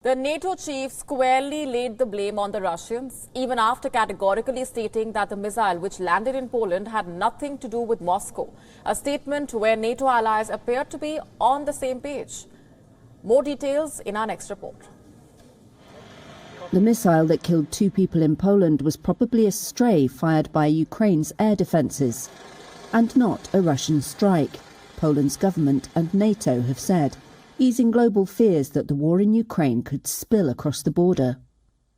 The NATO chief squarely laid the blame on the Russians, even after categorically stating that the missile which landed in Poland had nothing to do with Moscow, a statement where NATO allies appeared to be on the same page. More details in our next report. The missile that killed 2 people in Poland was probably a stray fired by Ukraine's air defences, and not a Russian strike, Poland's government and NATO have said, easing global fears that the war in Ukraine could spill across the border.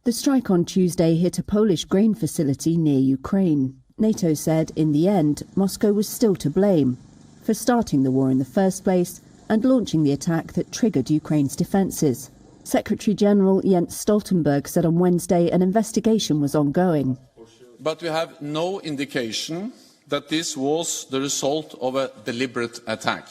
The strike on Tuesday hit a Polish grain facility near Ukraine. NATO said, in the end, Moscow was still to blame for starting the war in the first place and launching the attack that triggered Ukraine's defences. Secretary-General Jens Stoltenberg said on Wednesday an investigation was ongoing. But we have no indication that this was the result of a deliberate attack.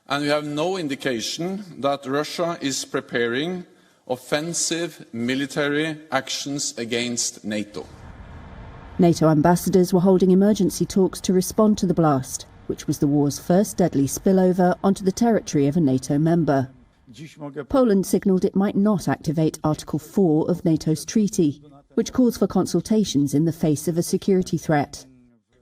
And we have no indication that Russia is preparing offensive military actions against NATO. NATO ambassadors were holding emergency talks to respond to the blast, which was the war's first deadly spillover onto the territory of a NATO member. Poland signalled it might not activate Article 4 of NATO's treaty, which calls for consultations in the face of a security threat.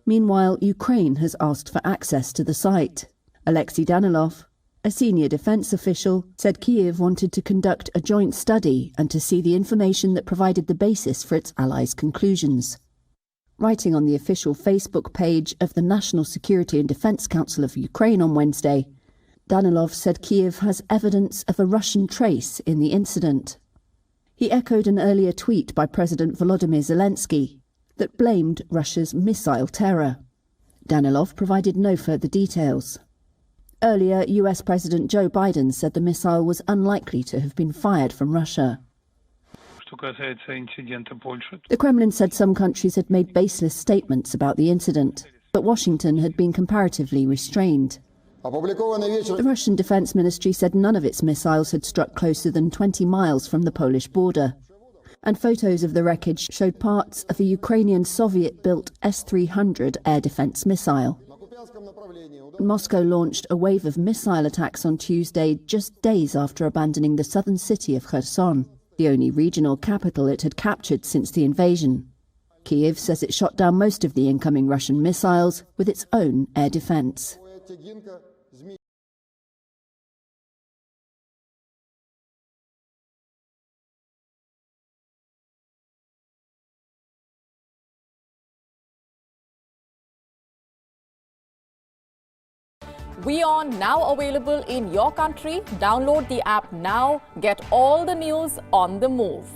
Meanwhile, Ukraine has asked for access to the site. Alexei Danilov, a senior defence official, said Kyiv wanted to conduct a joint study and to see the information that provided the basis for its allies' conclusions. Writing on the official Facebook page of the National Security and Defence Council of Ukraine on Wednesday, Danilov said Kyiv has evidence of a Russian trace in the incident. He echoed an earlier tweet by President Volodymyr Zelensky that blamed Russia's missile terror. Danilov provided no further details. Earlier, US President Joe Biden said the missile was unlikely to have been fired from Russia. The Kremlin said some countries had made baseless statements about the incident, but Washington had been comparatively restrained. The Russian Defense Ministry said none of its missiles had struck closer than 20 miles from the Polish border, and photos of the wreckage showed parts of a Ukrainian Soviet-built S-300 air defense missile. Moscow launched a wave of missile attacks on Tuesday, just days after abandoning the southern city of Kherson, the only regional capital it had captured since the invasion. Kyiv says it shot down most of the incoming Russian missiles with its own air defense. WION now available in your country. Download the app now. Get all the news on the move.